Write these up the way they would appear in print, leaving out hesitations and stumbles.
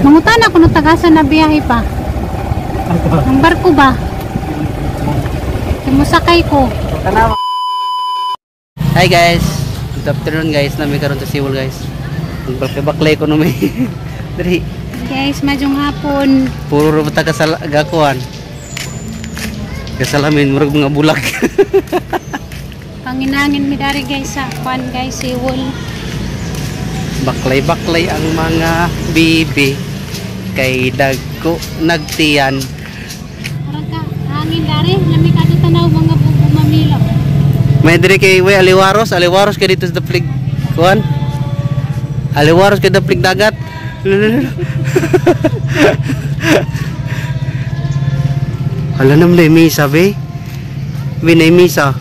Mangutan ako nung tagasan na biyahe pa. Ang barko ba? Musakay ko. Hi guys. Good afternoon guys. Nami karon sa Siwol guys. Ang baklay ko numi. Diri. Guys, madyong hapon. Puro bata gakuan. Kasalamin murag mga bulak. Panginangin mi dari guys sa kwan guys Siwol. Baklay-baklay ang mga bibi kay dagko nagtiyan. Parang ka hangin dari, lami ka tanaw mga bumamilo. May diri kay we aliwaros kay dito sa daplig kuan. Aliwaros kay daplig dagat. Hala nam na misa be. Binay misa.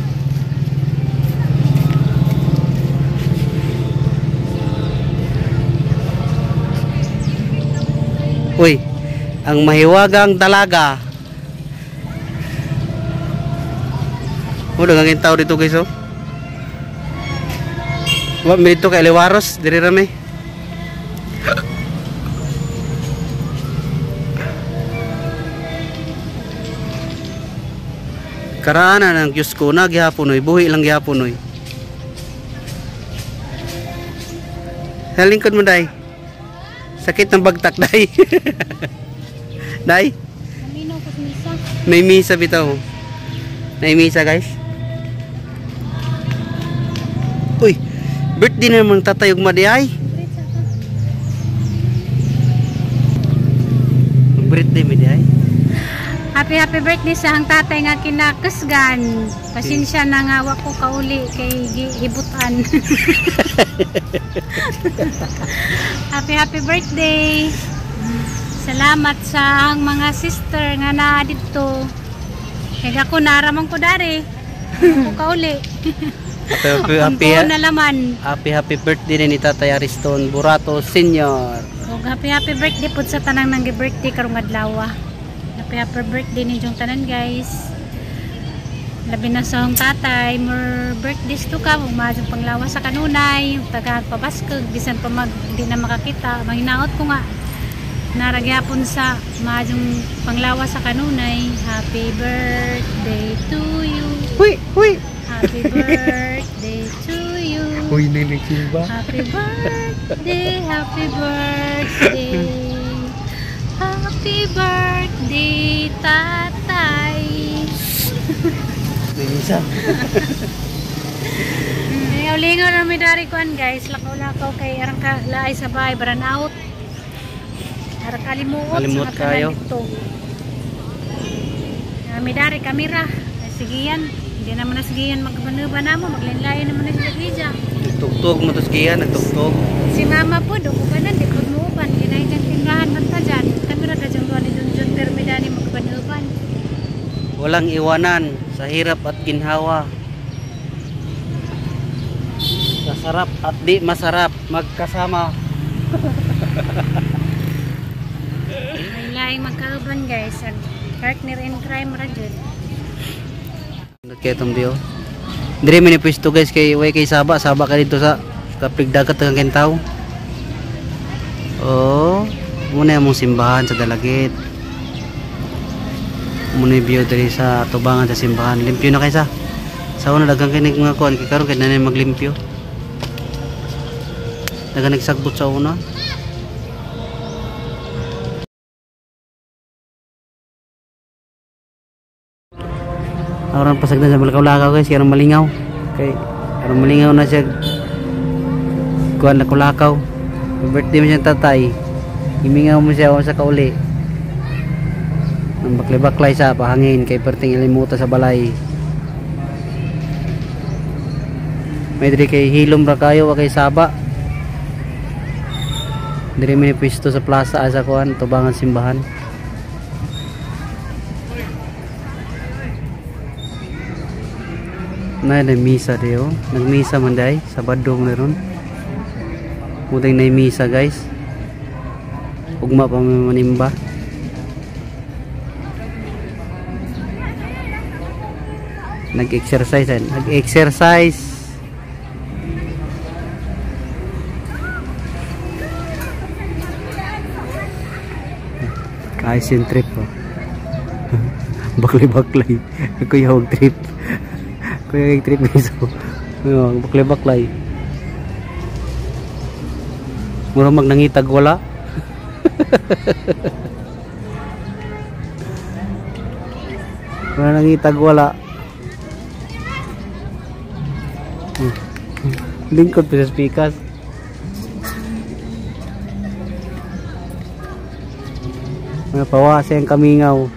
Uy, ang mahiwagang dalaga. Udah ngangin tao dito guys oh. Wa mi dito kay Liwaros, diri rame. Karana ng Diyos ko na gihapon oy, buhi lang gihapon oy. Halingkod mo day. Sakit ng bagtak day. Day. Naminaw ko sa misa. May misa bitaw. May misa guys. Uy, birthday na naman tatayog madi ay. Birthday madi ay. Happy birthday sa hang tatay nga kinakusgan. Pasensya na nga wa ko kauli kay hibutan. Happy birthday. Salamat sa ang mga sister nga naa dito. Kay ako naramang ko dari. Ko kauli. Happy na laman. Happy birthday ni Tatay Ariston Burato Senior. Ug happy birthday pud sa tanang nang birthday karong adlaw. Happy birthday ninyong tanan guys. Labi na sa akong tatay, more birthdays to ka, umadjong panglawas sa kanunay, tagad pabaskog, bisan pa di na makakita, mahinaot ko nga. Naragyapon sa umadjong panglawas sa kanunay. Happy birthday to you. Huy. Happy birthday to you. Huy nilig ba? Happy birthday. Happy birthday, tatay. Misa. Lingaw na may dari kuan guys. Lakaw-lakaw kay arang ka laay sa bahay. Baran out. Arang kalimuot. Kalimut kayo. May dari kamera. Sigiyan. Hindi naman na sigiyan magbanuba na mo. Maglain-lain naman na sila gidya. Nagtugtog mo to sigiyan. Nagtugtog. Si mama po. Doon ba na. Di po muuban. Kinahin ng tindahan man pa dyan. Kamera ka dyan doon ni Junjun. Pero may dari magbanuban. Walang iwanan sa hirap at ginhawa. Sa sarap at di masarap magkasama. May laing magkauban guys. Partner in crime rajud. Nagketong diyo. Dire man ni pwesto guys kay way kay Saba ka dito sa kapig dagat kang Kintaw. Oh, muna yung simbahan sa Dalagit. Muna view dari sa tubangan sa simbahan. Limpyo na kaysa. Sa una dagang kinig mga kuan kay karon kay nanay maglimpyo. Dagang nagsagbot sa una. Orang pasagdan sa Malakaw-lakaw guys, karong malingaw. Kay karong malingaw na siya. Kuan na kulakaw. Birthday mo siya tatay. Imingaw mo siya sa kauli. Ang baklay-baklay sa pahangin kay perting ilimuta sa balay. May diri kay hilom ra kayo wa kay Saba. Diri may pwesto sa plaza asa kuan tubangan simbahan. Na misa diyo. Nagmisa man day sa Badong meron. Mudeng na misa guys. Ugma pa may manimba. Nag-exercise. Ayos yung trip po. Baklay-baklay. Kuya huwag trip. Kuya huwag trip miso. Baklay-baklay. Mura magnangitag wala. Mura nangitag wala. Lingkod pa sa spikas. Pawasa yung kamingaw.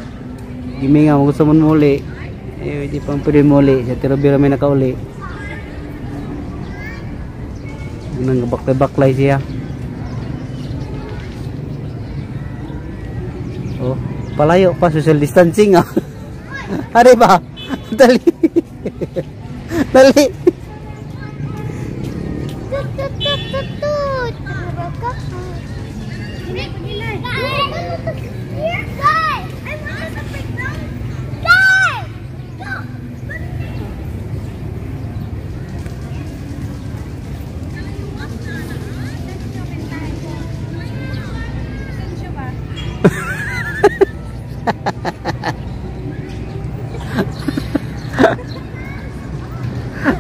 Gimingaw, gusto mo muli. Eh, hindi pang pwede muli. Sa tirobira may nakauli. Nang baklay-baklay siya. Oh, palayo pa, social distancing ah. Ari ba? Dali. Dali.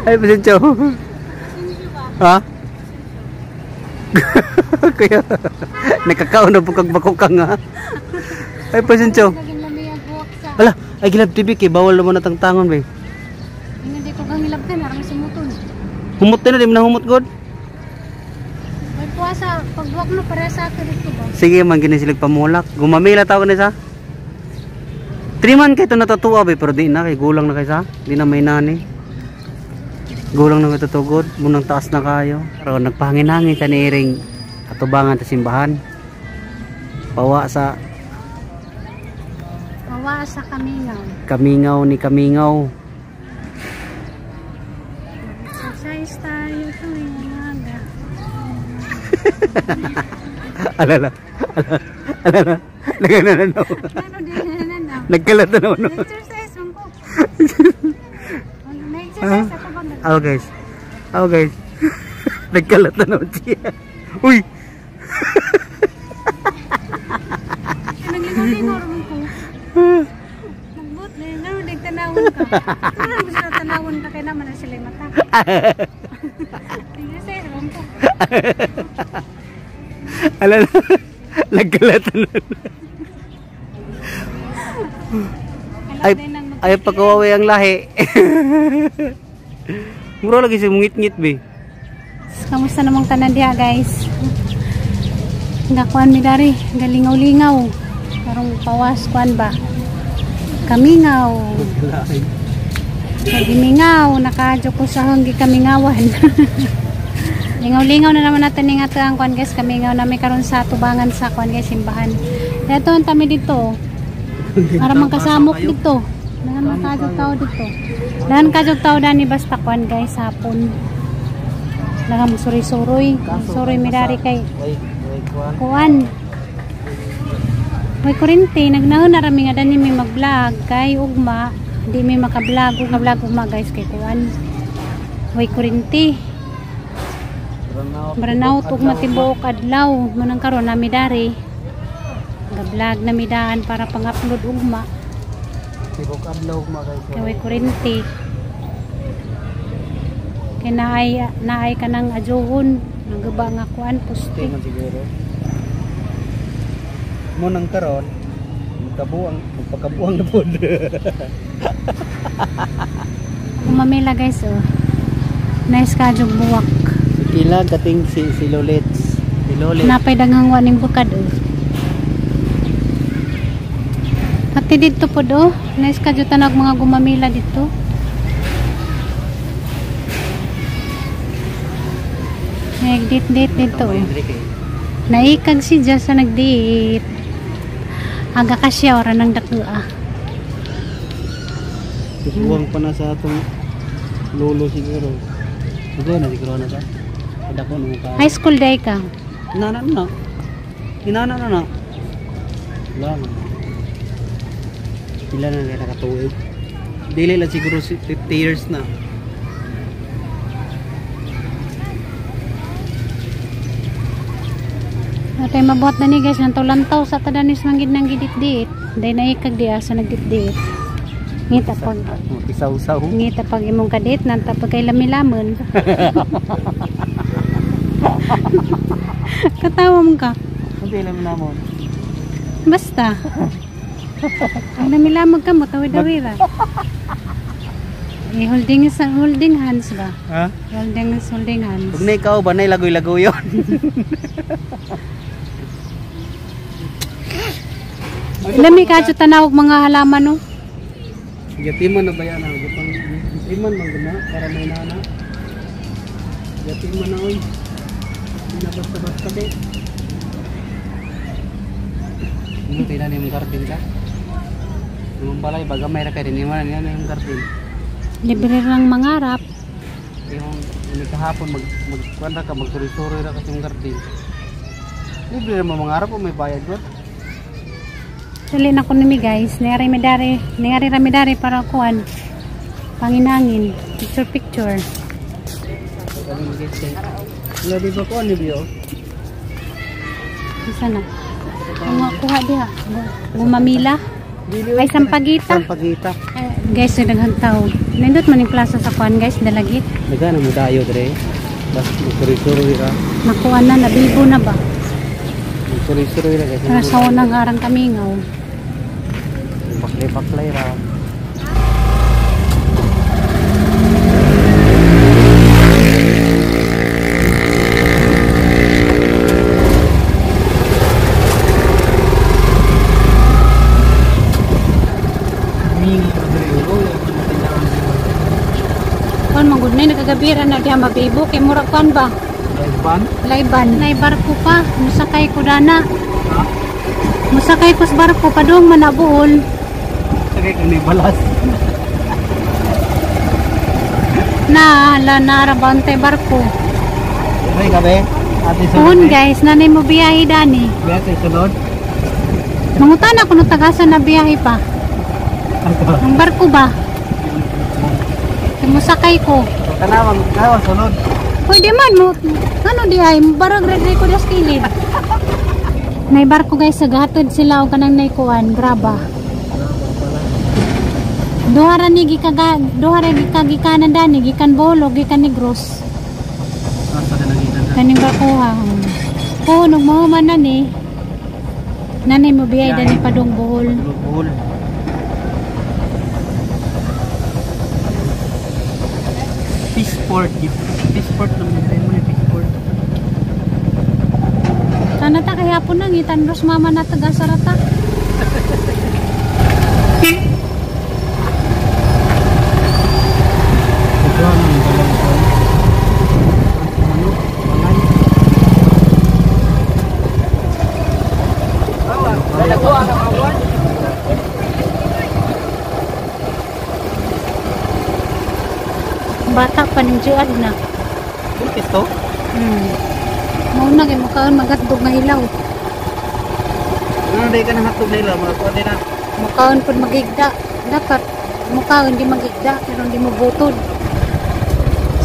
Ay, pasensya. Ha? Kaya nakakaon na bukag bakukang ha. Ay, pasensya. Ala, ay gilab TV kay bawal naman natang tangon ba. Hindi ko kang hilab ka, narang sumuton. Humot na di mo na humot god. May puwasa, pagbuwak mo para sa akin dito ba? Sige man ginisilig pamulak. Gumamila tawag na sa. 3 man kay to natatuwa ba pero di na kay gulang na kay sa. Di na may nani. Gulang na kay tutugod, munang taas na kayo. Pero nagpahangin-hangin sa niiring atubangan sa simbahan. Pawa sa Kamingaw. Kamingaw ni Kamingaw. Exercise tayo tuwing umaga. Alala. Alala. Nagananaw. Ano din na? Nagkalat na naman. Exercise mo ko. Nag-exercise ako ba? Oh guys. Oh guys. Nagkalat na naman siya. Uy. Nagligaw-ligaw naman ko. Nagbut na yun. Ano, nagtanawon ka. Ano, gusto na tanawon ka kaya naman na sila yung mata. Exercise mo ko. Alala. Nagkalat na naman. Ay pagkawaway ang lahi. Mura lagi siya ngit-ngit be. Kamusta namang tanan diha guys? Gakuan mi dari, galingaw-lingaw. Karong pawas kuan ba? Kamingaw. Nagimingaw, nakadyo ko sa hanggi kamingawan. Lingaw-lingaw na naman natin ning atang kuan guys, kamingaw na may karon sa tubangan sa kuan guys simbahan. Dito ang tami dito. Para magkasamok dito. Dahan makajog tao dito. Dahan kajog tao dani basta kuan guys hapon. Dahan suri-suroy. Suroy mirari kay kuan. May kurente nagnahon na rami nga dani may mag-vlog kay ugma di may maka-vlog ugma guys kay kuan. May kurente. Baranaw ugma tibuok adlaw munang karon nami dari. Ga-vlog na midaan para pang-upload ugma. Tibok adlaw ugma guys. Kay kurente. Kay naay ka nang adyohon nagaba nga kuan poste. Man siguro. Mo nang karon magpakabuang na pod. Mamela guys oh. Nice kajog buwak. Ila kating si Lolets. Si Lolet. Napay daghang waning bukad oh. Pati dito po do, nice kajog tanag mga gumamila dito. Nagdit-dit dito oh. Naikag si Diyos sa nagdit. Aga ka siya ora ng dakua. Buwang pa na sa atong lolo siguro. Siguro na siguro na sa. Dako nung ka. High school day ka. Inana na. Inana na. Lang. Pila na kaya nakatuig. Dili lang siguro 50 years na. Atay mabuhat na ni guys ng tulantaw sa tadanis manggid nang gidit-dit. Day na ikag di asa nagdit-dit. Ngita pag Isaw-saw. ngita pag imong kadit nang tapag kay lami-lamon. Katawa mo ka. Hindi lang namon. Basta. Ang lami-lamon ka mo tawid-awira. Holding hands ba? Ha? Holding hands. Pag na ikaw ba na lagoy-lagoy yun? Lami ka sa tanawag mga halaman no. Yatiman na ba yan? Yatiman man guna para may nana. Yatiman na oy. Hindi na basta-basta de. Hindi tayo na yung garden ka. Yung balay baga may rakay din iman yan yung garden. Libre lang mangarap. Yung kahapon magkuhan ka magsuri-suri ra kasi yung garden. Libre naman mangarap o may bayad ko. Dali na ko nimi guys. Nayari ramidari para kuan. Panginangin. Picture. Kami mag-stay. Wala di ba ko ano biyo? Isa na. Ang kuha diha. Gumamila. Ay sampagita. Sampagita. Guys, naghang tao. Nindot man yung plaza sa kuan guys. Dalagit. Nagana mo dayo dre. Bas magsuri-suri ra. Nakuha na. Nabibo na ba? Magsuri-suri ra kasi. Para sa unang harang kamingaw. Paklay ra. Kuan manggod na nagagabiran na diha mabibo kay mura kuan ba? Laiban. Nay barko pa. Musakay ko dana. Musakay ko sa barko padung manabuol. Sakay kang may balas. Narabante barko. Ay gabi. Ate Puhon guys, nanay mo biyahe dani. Biyahe sunod. Mangutana ko no tagasan na biyahe pa. Ang barko ba? Musakay ko. Kanawang sunod. Pwede man mo. Ano di ay barag red ko das kilid. Nay barko guys, sagatod sila og kanang naikuan, graba. Duhara ni gikanan dani, gikan Bolo, gikan Negros. Kaning barko ha. Po nung mahuman na ni. Nanay mo biyay dani padung Bohol. Bohol. Fishport naman tayo mo yung fishport. Sana ta kaya po nang itandos mama na taga Sarata. Bata pa ning juad na. Kulkis to? Mauna kay makaon magatdog nga ilaw. Ano day ka nang hatog nila? Mga kuha din na. Makaon pud magigda. Dapat makaon di magigda pero di mo butod.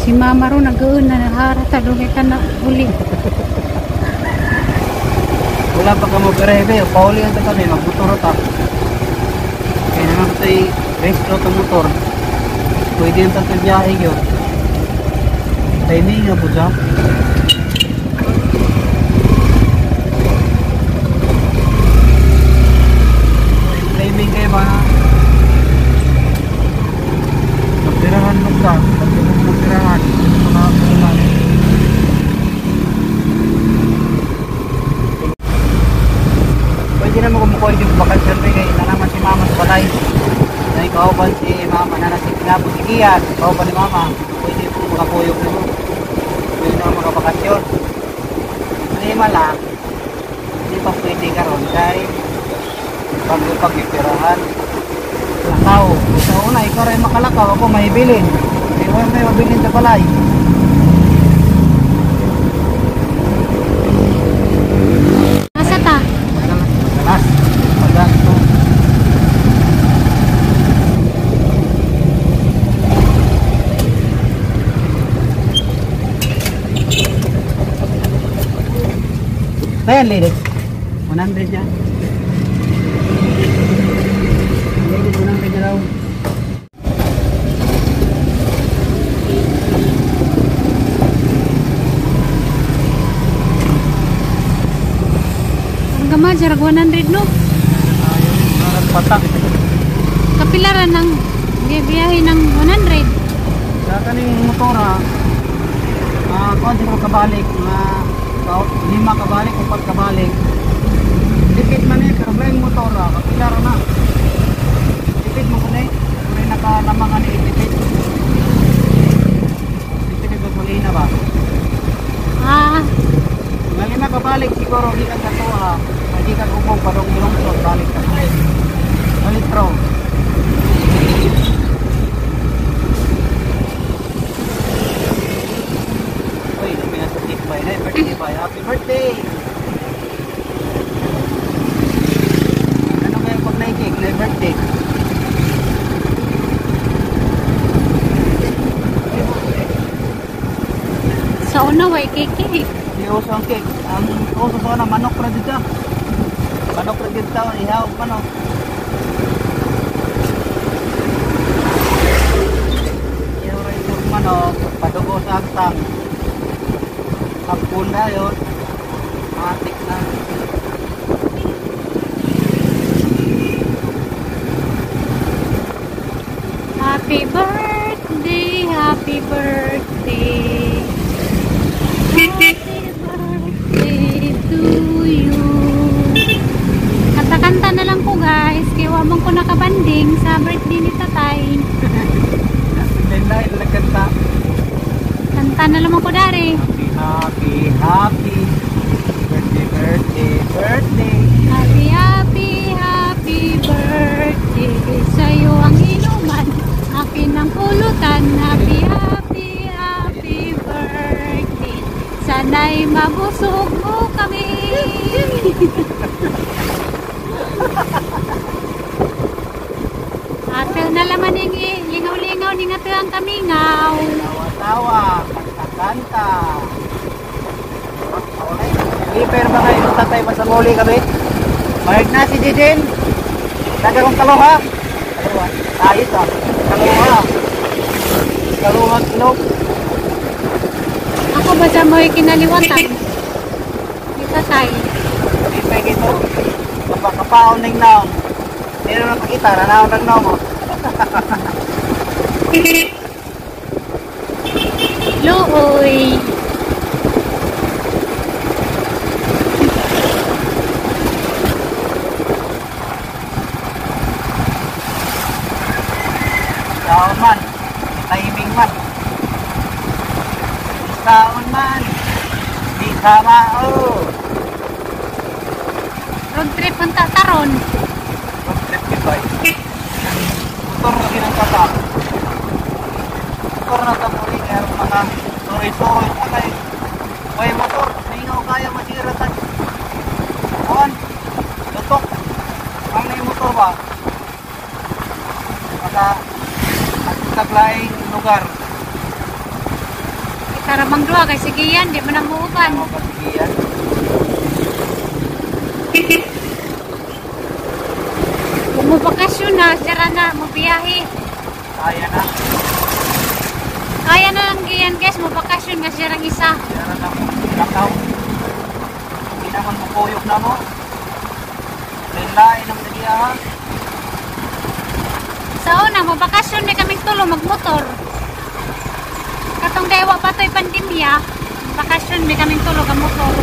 Si mama ro nag-uun na naharata dugay ka na huli. Wala pa ka mo perebe. Pauli ang kami. Magbuturo ta. Kaya naman tayo restro ng motor. Pwede yung tatang biyahe yun. Timing nga po siya. Timing kayo ba na? Magtirahan mo ka. Magtirahan. Pwede naman kumukuha yung bakasyon kay na naman si mama sa balay. Na ikaw ba si mama na nasignapo si Kian, ikaw ba ni mama, pwede po makapuyog na mo. Pwede na makabakasyon. Malima lang, hindi pa pwede ka ron dahil pag-ipirahan. Lakaw. Sa una, ikaw rin makalakaw, ako may bilin. Kaya may mabilin sa balay. Asa ta? Madalas. Madalas to. Ayan, lady. 100 niya. Lady, 100 na daw. Ang gama, jarag 100 no? Patak. Kapilaran ng biyahe ng 100. Sa kaning motor ha, kung di mo kabalik, lima kabalik o 4 kabalik. Tipid man eh, pero may motor ha, kapilar na. Tipid mo ko na eh, kung nakalamangan eh, tipid. Tipid yung gasolina ba? Ah, Nga lima kabalik siguro, di ka katuha, di ka ubong padong ilong so, balik ka. Balik pro. Uy, may nasa tip by na, birthday by, happy birthday! Ano kayo pag naikik na birthday? sa una way kiki. Di uso ang cake. Ang uso sa na manok ra dito. Manok ra dito, ihaw manok. Ihaw ra yung manok, padugo sa agtang. Pagpun na yun. Matik na. Happy birthday, happy birthday. Happy birthday to you. Kanta-kanta na lang po guys. Kaya wamang ko nakabanding sa birthday ni tatay. Then na ilagkanta. Kanta na lang ko dari. Happy, happy, happy. Birthday, birthday, birthday. Happy, happy, happy birthday. Sa'yo ang inuman, akin ang pulutan. Happy, happy, happy birthday. Sana'y mabusog mo kami. Ato na laman yung lingaw-lingaw ni nga ang kamingaw. Tawa-tawa, kanta-kanta. Iper ba kayo ng tatay masamuli kami? Mahig na si Jijin. Nagawang kaloha. Kaloha. Ayos ah. Kaloha. Kaloha kilog. Ako ba sa mo'y kinaliwatan? Ni tatay. Iper ito. Kapakapaon ng naong. Hindi na nakakita. Nanaon ng naong mo. Looy. Taon man. Timing man. Taon man. Di sama oh. Road trip punta taron. Trip kita eh. Motor lagi ng kata. Motor na tapuri kaya mga sorry-sorry pa kayo. May motor, ningaw kaya masiratan. Kuhan, tutok. Ang na yung motor ba? Maka taglaing lugar. Karamang dua kay sige yan, di mo nang muuban. Ano ba sigiyan? Kung mo bakasyon na, sira na, mo biyahe. Kaya na. Kaya na lang giyan guys, mo bakasyon nga sirang isa. Kaya na mo. Lakaw. Hindi naman mukuyok na mo. Lain ang nagiyahan. Sa una, mo bakasyon ni kaming tulo magmotor. Katong dewa pa to'y pandemya, bakasyon mi kaming tulo ka motor.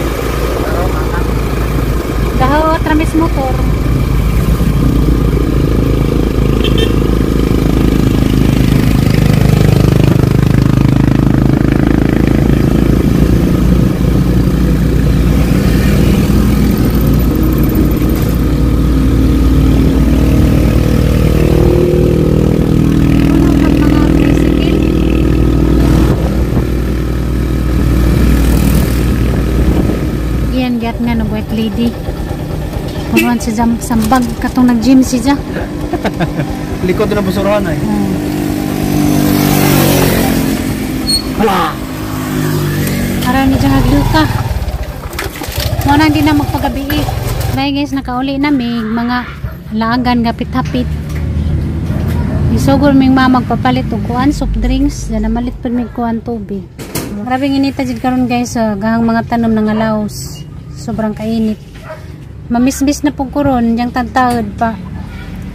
Pero mga Daho tramis motor. Giat nga no white lady. Kunuan si Jam sambag katong nag-gym si Ja. likod na basurahan ay. Hala. Para ni Jang agluka. Muna hindi na magpagabi. Bye guys, nakauli na may mga laagan gapit-hapit. Isugol may mga magpapalit og kuan soft drinks, na malit pud may kuan tubig. Grabe inita jud karon guys, gahang mga tanom ng alaos. Sobrang kainit. Mamismis na pug kuron yang tantawd pa.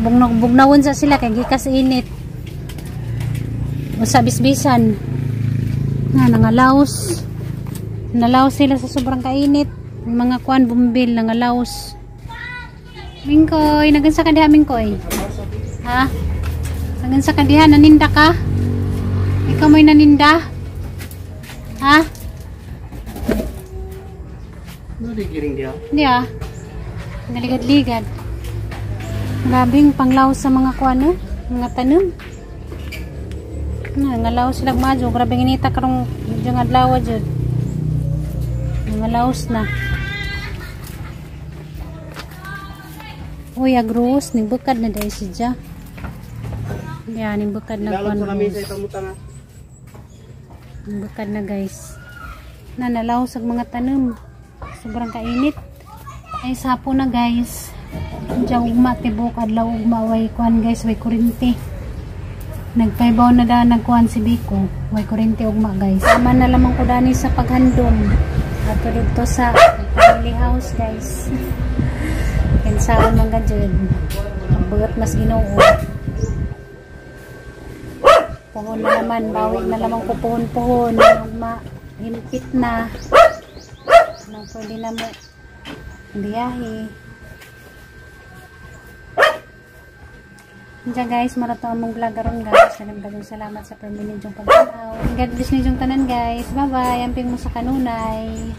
Bugnawon sa sila kay gikas init. Usa bisbisan. Na nangalaos. Nalaos sila sa sobrang kainit. Mga kuan bumbil nangalaos. Mingkoy, nagansa ka diha Mingkoy? Ha? Nagansa ka diha, naninda ka? Ikaw mo'y naninda? Ha? Naligiring dia. Hindi ah. Naligad-ligad. Grabing panglaw sa mga kuan, mga tanom. Ngalaw sila madyo. Grabing inita karong yung adlaw jud. Ngalaos na. Uy, agros, nigbukad na dahil siya. Yan, nigbukad na kuan. Nigbukad na guys. Nanalaw sa mga tanom. Sobrang kainit. Ay sapo na guys. Diyan ugma tibok adlaw ugma way kuan guys, way kuryente. Nagpaybaw na da nagkuan si Biko. Way kuryente ugma guys. Sama na lamang ko dani sa paghandom. Ato dito sa family house guys. Kinsaon man gadjud. Buot mas Ginoo. Puhon na naman, bawig na lamang ko puhon-puhon. Ugma himpit na. Nang pwede na mo biyahe. Diyan guys, marato among vlog aron guys. Daghang salamat sa permanent yung pagtanaw. God bless ninyong tanan guys. Bye bye. Amping mo sa kanunay.